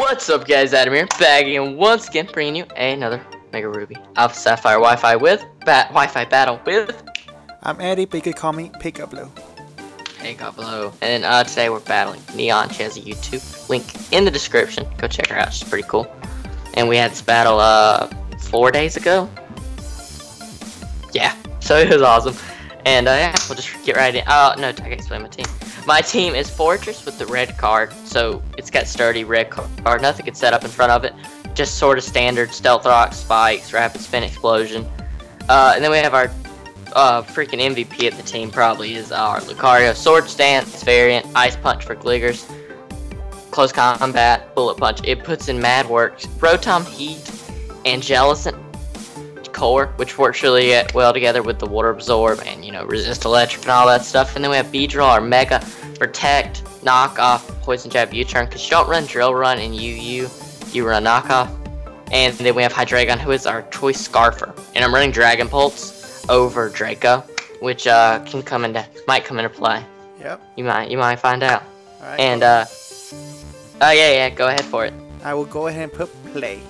What's up, guys? Adam here, back again once again, bringing you another Mega Ruby of Sapphire Wi-Fi with Wi-Fi Battle with. I'm Eddie, but you could call me Picablo. Picablo. And today we're battling Neon. She has a YouTube link in the description. Go check her out; she's pretty cool. And we had this battle 4 days ago. Yeah, so it was awesome. And yeah, we'll just get right in. Oh no, I can explain my team. My team is Fortress with the red card, so it's got sturdy red card. Nothing can set up in front of it. Just sort of standard stealth rock, spikes, rapid spin, explosion. And then we have our freaking MVP of the team probably is our Lucario sword stance variant, ice punch for gliggers, close combat, bullet punch. It puts in mad work. Rotom heat and Jellicent core, which works really well together with the water absorb and resist electric and all that stuff. And then we have Beedrill, our mega protect, knock off, poison jab, U-turn, because you don't run drill run and you run knockoff. And then we have Hydreigon, who is our choice Scarfer, and I'm running Dragon Pulse over Draco, which might come into play. Yep. You might find out. All right. And yeah, go ahead for it. I will go ahead and put play.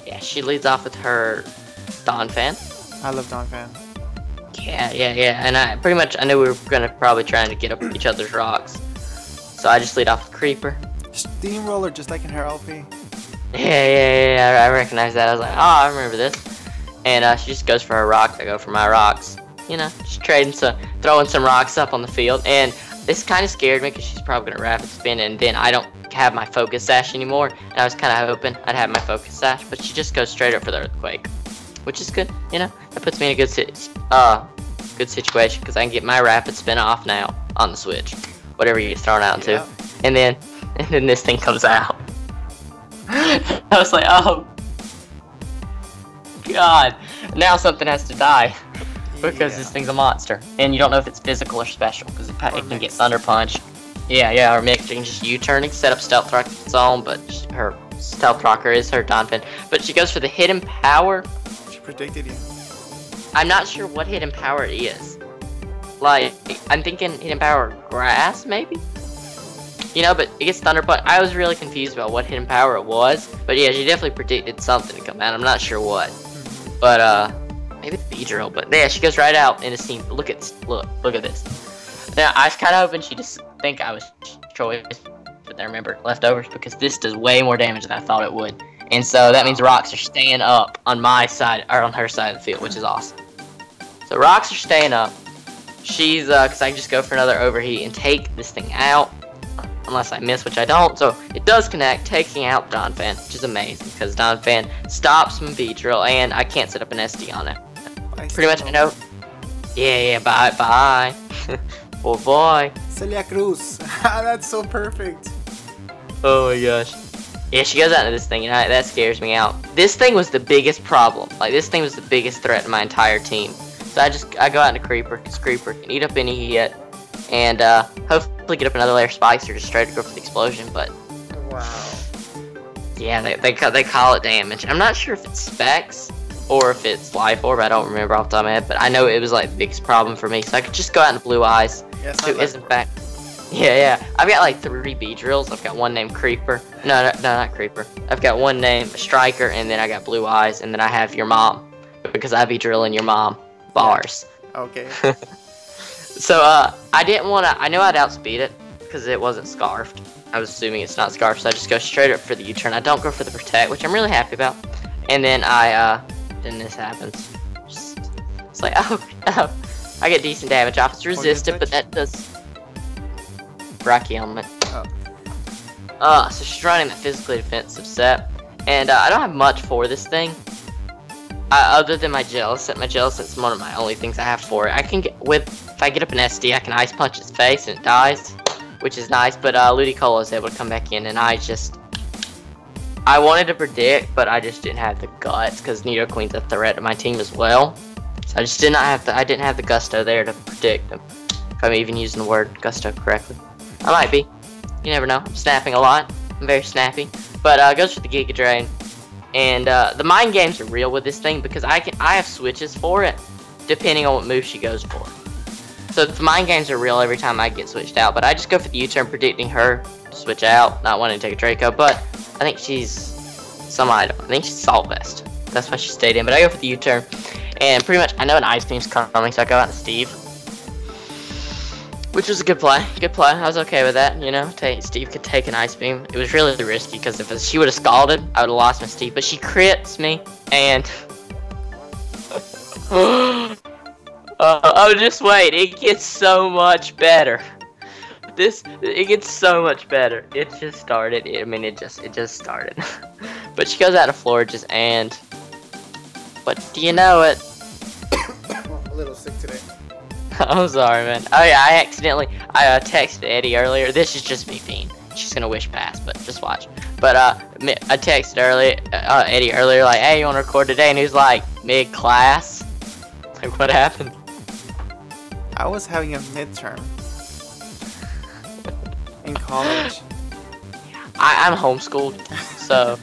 Yeah, she leads off with her Donphan. I love Donphan. Yeah, and I knew we were gonna probably trying to get up each other's rocks, so I just lead off with Creeper. Steamroller, just like in her LP. Yeah, I recognize that. I was like, oh, I remember this. And she just goes for her rocks. I go for my rocks. Just throwing some rocks up on the field. And this kind of scared me because she's probably gonna rapid spin, and then I don't have my focus sash anymore. And I was kind of hoping I'd have my focus sash, but she just goes straight up for the earthquake, which is good. That puts me in a good situation because I can get my rapid spin off now on the switch, whatever you get thrown out into. And then this thing comes out. I was like, oh god, now something has to die because this thing's a monster, and you don't know if it's physical or special because it can get Thunder Punch. Yeah, or mixed. You can just U-turning, set up Stealth Rock of its own, but her Stealth Rocker is her Donphan. But she goes for the Hidden Power. She predicted you. I'm not sure what Hidden Power is. Like, I'm thinking Hidden Power Grass, maybe? But it gets Thunder Punch. I was really confused about what Hidden Power it was. But yeah, she definitely predicted something to come out. I'm not sure what. But, maybe the Beedrill. But yeah, she goes right out in a steam. Look at this. Now, I was kind of hoping she'd just think I was choice. But then I remember leftovers because this does way more damage than I thought it would. And so that means rocks are staying up on my side, or on her side of the field, which is awesome. So rocks are staying up. She's, because I can just go for another overheat and take this thing out. Unless I miss, which I don't. So it does connect, taking out Donphan, which is amazing, because Donphan stops my Beedrill, and I can't set up an SD on it. Pretty much, I know. Yeah, bye. Bye. Celia Cruz. That's so perfect. Oh my gosh. Yeah, she goes out into this thing, and that scares me out. This thing was the biggest problem. Like, this thing was the biggest threat to my entire team. So I go out into Creeper, because Creeper can eat up any hit, and hopefully get up another layer of spikes or just straight to go for the explosion. But wow. Yeah, they call it damage. I'm not sure if it's specs or if it's life orb. I don't remember off the top of my head, but I know it was like the biggest problem for me. So I could just go out into Blue Eyes. Yes, who isn't back. Yeah. I've got like 3 Beedrills. I've got one named Creeper. No, not Creeper. I've got one named Striker, and then I got Blue Eyes, and then I have your mom because I Beedrill in your mom bars. Okay. So I didn't want to. I know I'd outspeed it because it wasn't scarfed. I was assuming it's not scarfed, so I just go straight up for the U-turn. I don't go for the protect, which I'm really happy about. And then then this happens. It's like, oh, I get decent damage off. It's resistant, but that does. Rocky Element. So she's running the physically defensive set, and I don't have much for this thing. Other than my Jellicent. My Jellicent's one of my only things I have for it. If I get up an SD, I can ice punch its face and it dies, which is nice. But Ludicolo is able to come back in, and I wanted to predict, but I just didn't have the guts because Nidoqueen's a threat to my team as well. So I just I didn't have the gusto there to predict them. If I'm even using the word gusto correctly, I might be. You never know. I'm snapping a lot. I'm very snappy. But goes for the Giga Drain. And the mind games are real with this thing because I have switches for it depending on what move she goes for. So the mind games are real every time I get switched out, but I just go for the U-turn predicting her to switch out, not wanting to take a Draco, but I think she's some item. I think she's Salt Vest. That's why she stayed in. But I go for the U-turn. And pretty much, I know an ice beam's coming, so I go out to Steve. Which was a good play. Good play. I was okay with that, you know. Steve could take an ice beam. It was really risky because if she would have scalded, I would have lost my Steve. But she crits me, and oh, just wait. It gets so much better. It gets so much better. It just started. It just started. But she goes out to Florges, and but do you know it? A little sick today. I'm sorry, man. Oh yeah, I texted Eddie earlier. This is just me being. She's gonna wish pass, but just watch. But I texted Eddie earlier, like, hey, you wanna record today? And he was like, mid class. Like, what happened? I was having a midterm in college. I'm homeschooled, so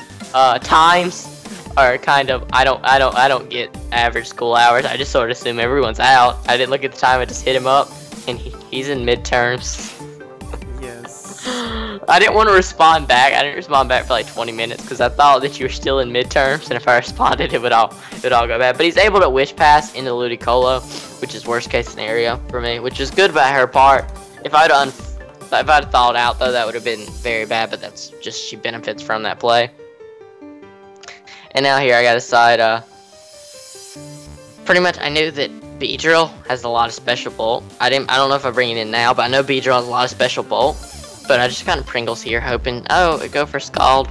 times are kind of I don't get average school hours. I just sort of assume everyone's out. I didn't look at the time. I just hit him up, and he's in midterms. Yes. I didn't want to respond back. I didn't respond back for like 20 minutes because I thought that you were still in midterms, and if I responded, it would all go bad. But he's able to wish pass into Ludicolo, which is worst case scenario for me, which is good by her part. If I'd thawed out though, that would have been very bad. But that's just she benefits from that play. And now here I gotta decide. Pretty much I knew that Beedrill has a lot of special bolt. I don't know if I bring it in now, but I know Beedrill has a lot of special bolt. But I just got Pringles here, hoping, oh, it go for Scald.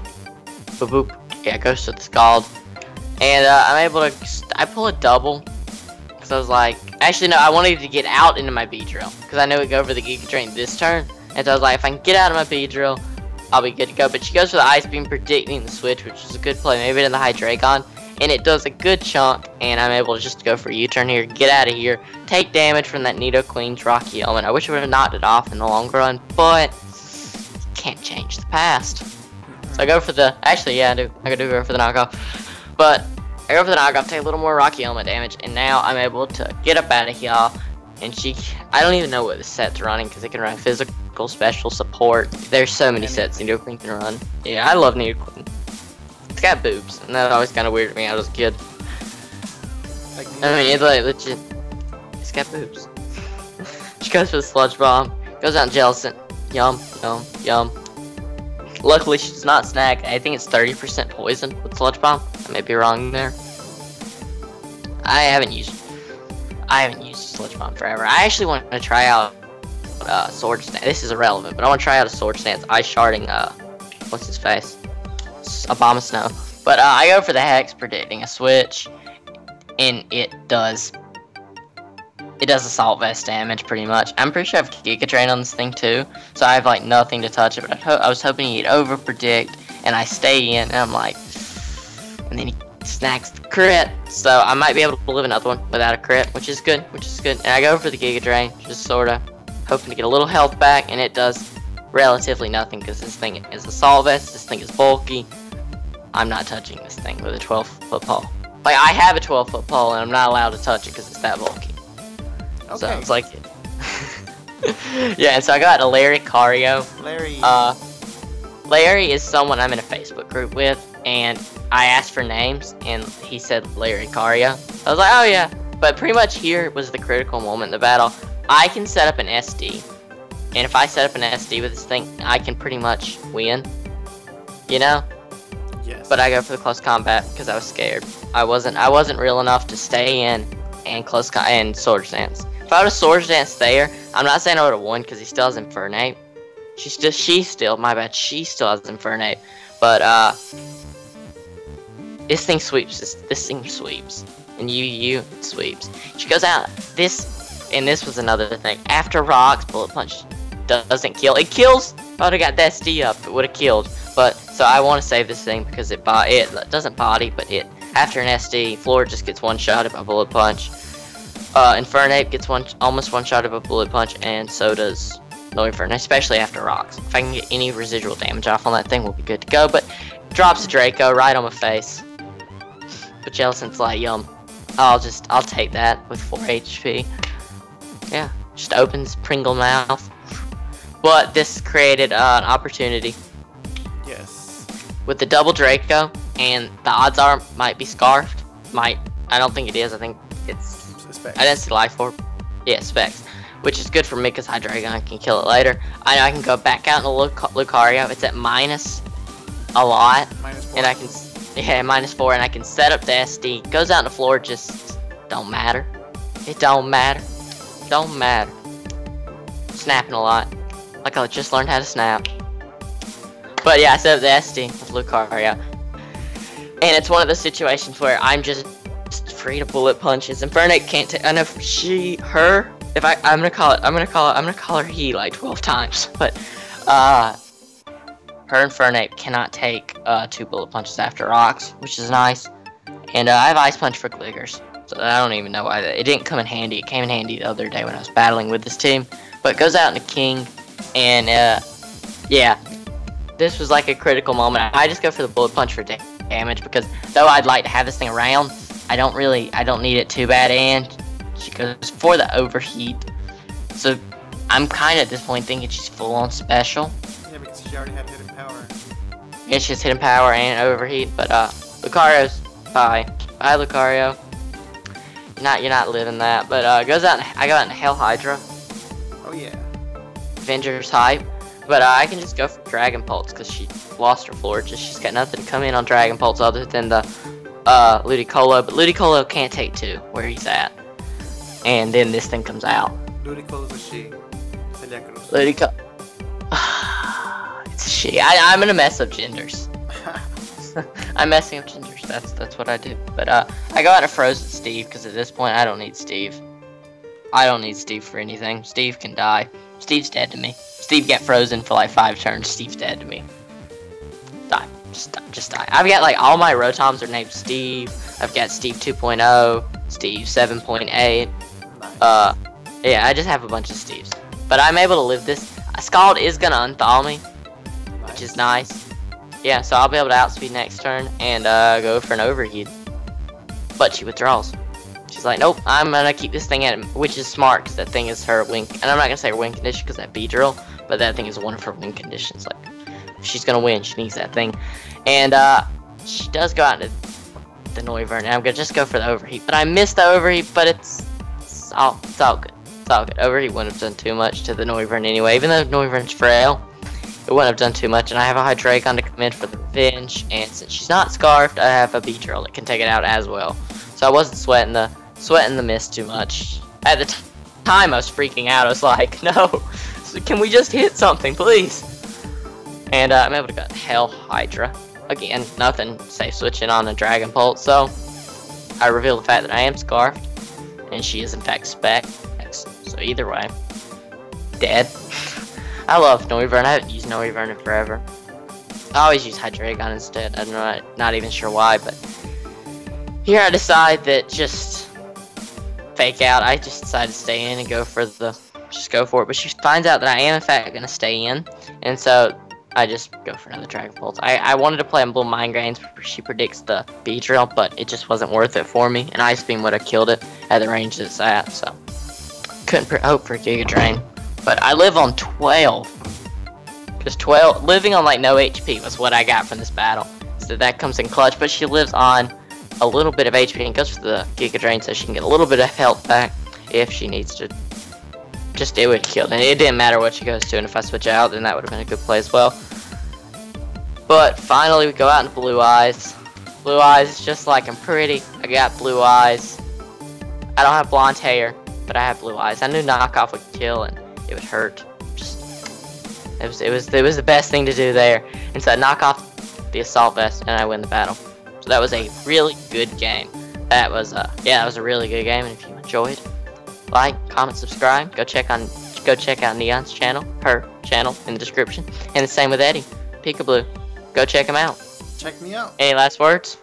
Boop boop. Yeah, it goes to the Scald. And I'm able to, I pull a double. Because I was like, actually no, I wanted to get out into my Beedrill. Because I knew it go for the Giga Drain this turn. And so I was like, if I can get out of my Beedrill, I'll be good to go. But she goes for the Ice Beam, predicting the switch, which is a good play. Maybe in the Hydreigon. And it does a good chunk. And I'm able to just go for a U-turn here, get out of here, take damage from that Nidoqueen's Rocky Element. I wish I would have knocked it off in the long run, but can't change the past. So I go for the, actually yeah I do, I do go for the knockoff. But I go for the knockoff, take a little more Rocky Element damage, and now I'm able to get up out of here. And I don't even know what the set's running, because it can run physical, special, support. There's so many sets Nidoqueen can run. Yeah, I love Nidoqueen. It's got boobs, and that always kind of weirded me out as a kid. Like, I mean, it's like legit. It's got boobs. She goes for the Sludge Bomb, goes out and Jellicent. Yum, yum, yum. Luckily, she's not snagged. I think it's 30% poison with Sludge Bomb. I may be wrong there. I haven't used Sludge Bomb forever. I actually want to try out Sword Stance. This is irrelevant, but I want to try out a Sword Stance Ice Sharding. What's his face? Abomasnow. But I go for the Hex, predicting a switch, and it does Assault Vest damage pretty much. I'm pretty sure I have Giga Drain on this thing too, so I have like nothing to touch it. But I was hoping he'd over predict, and I stay in, and I'm like, and then he snacks the crit, so I might be able to live another one without a crit, which is good. And I go for the Giga Drain, just sorta hoping to get a little health back, and it does relatively nothing because this thing is Assault Vest. This thing is bulky. I'm not touching this thing with a 12-foot pole. Like, I have a 12-foot pole, and I'm not allowed to touch it because it's that bulky. okay. Sounds like it. Yeah, and so I got a Larry Cario. Larry is someone I'm in a Facebook group with, and I asked for names, and he said Larry Cario. I was like, oh yeah. But pretty much here was the critical moment in the battle. I can set up an SD, and if I set up an SD with this thing, I can pretty much win. You know? Yes. But I go for the close combat because I was scared. I wasn't real enough to stay in and and Sword Dance. If I would have Sword Dance there, I'm not saying I would have won because he still has Infernape. She still has Infernape. But this thing sweeps. This thing sweeps. And it sweeps. She goes out. This was another thing. After Rocks, Bullet Punch doesn't kill. It kills. If I would have got that SD up, it would have killed. But so I want to save this thing because it doesn't body, but after an SD, Floor just gets one-shotted by Bullet Punch. Infernape gets almost one-shotted by Bullet Punch, and so does no Infernape, especially after Rocks. If I can get any residual damage off on that thing, we'll be good to go. But drops a Draco right on my face. But Jellicent's like, yum. I'll take that with 4 HP. Yeah, just opens Pringle mouth. But this created an opportunity. Yes. with the double Draco, and the odds are might be scarfed. Might. I don't think it is. I think it's. Specs. I didn't see life orb. Yeah, specs. Which is good for me because Hydreigon can kill it later. I know I can go back out into Lucario. It's at minus a lot. -4. And I can. Yeah, -4. And I can set up the SD. Goes out on the floor. Just don't matter. It don't matter. Don't matter. Snapping a lot. Like I just learned how to snap. But yeah, I set up the SD with Lucario. And it's one of those situations where I'm just free to bullet punches, and Fernape can't take. I know her. If I'm gonna call her he like 12 times. But her and Fernape cannot take 2 bullet punches after rocks, which is nice. And I have Ice Punch for Gliggers, so I don't even know why it didn't come in handy. It came in handy the other day when I was battling with this team. But it goes out into King, and yeah, this was like a critical moment. I just go for the bullet punch for damage because though I'd like to have this thing around, I don't need it too bad, and she goes for the overheat. So I'm kind of at this point thinking she's full on special. Yeah, because she already had hidden power. Yeah, she's hidden power and overheat, but Lucario's bye. Bye, Lucario. You're not living that. But I go out into Hell Hydra. Oh yeah. Avengers hype. But I can just go for Dragon Pulse because she lost her floor. She's got nothing to come in on Dragon Pulse other than the Ludicolo. But Ludicolo can't take 2 where he's at. And then this thing comes out. Ludicolo's a she. Ludicolo. It's a she. I'm gonna mess up genders. I'm messing up genders. That's what I do. But I go out to Frozen Steve because at this point I don't need Steve. I don't need Steve for anything. Steve can die. Steve's dead to me. Steve got frozen for like 5 turns. Steve's dead to me. Die. Just die. I've got like all my Rotoms are named Steve. I've got Steve 2.0, Steve 7.8. Yeah, I just have a bunch of Steves. But I'm able to live this. Scald is gonna unthaw me, which is nice. Yeah, so I'll be able to outspeed next turn and go for an overheat. But she withdraws. She's like, nope, I'm gonna keep this thing at it, which is smart because that thing is her win. And I'm not gonna say her win condition because that B-drill, but that thing is one of her win conditions. Like, if she's gonna win, she needs that thing. And she does go out into the Noivern, and I'm gonna just go for the overheat. But I missed the overheat, but it's all good. It's all good. Overheat wouldn't have done too much to the Noivern anyway, even though Noivern's frail. It wouldn't have done too much, and I have a Hydreigon to come in for the revenge, and since she's not scarfed, I have a B-drill that can take it out as well. So I wasn't sweating the mist too much. At the time, I was freaking out. I was like, no, can we just hit something, please? And I'm able to get Hell Hydra. Again, nothing safe switching on a Dragon Pulse, so I reveal the fact that I am scarfed, and she is in fact Specs. So either way, dead. I love Noivern. I haven't used Noivern in forever. I always use Hydreigon instead. I'm not even sure why, but here I decide that just fake out. I just decided to stay in and just go for it. But she finds out that I am in fact going to stay in, and so I just go for another Dragon Pulse. I wanted to play on Blue Mind Grains. She predicts the B-drill, but it just wasn't worth it for me. And Ice Beam would have killed it at the range that it's at, so couldn't hope for Giga Drain. But I live on 12. Because 12, living on like no HP was what I got from this battle. So that comes in clutch, but she lives on a little bit of HP and goes for the Giga Drain so she can get a little bit of health back if she needs to. Just, it would kill. And it didn't matter what she goes to, and if I switch out, then that would have been a good play as well. But finally, we go out into Blue Eyes. Blue Eyes is just like I'm pretty. I got blue eyes. I don't have blonde hair, but I have blue eyes. I knew knockoff would kill and it would hurt. Just it was the best thing to do there. And so I knock off the assault vest and I win the battle. So that was a really good game. That was that was a really good game. And if you enjoyed, like, comment, subscribe. Go check out Neon's channel, her channel in the description. And the same with Eddie, Peekaboo. Go check him out. Check me out. Any last words?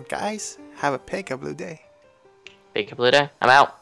Guys, have a Peekaboo day. Peekaboo day. I'm out.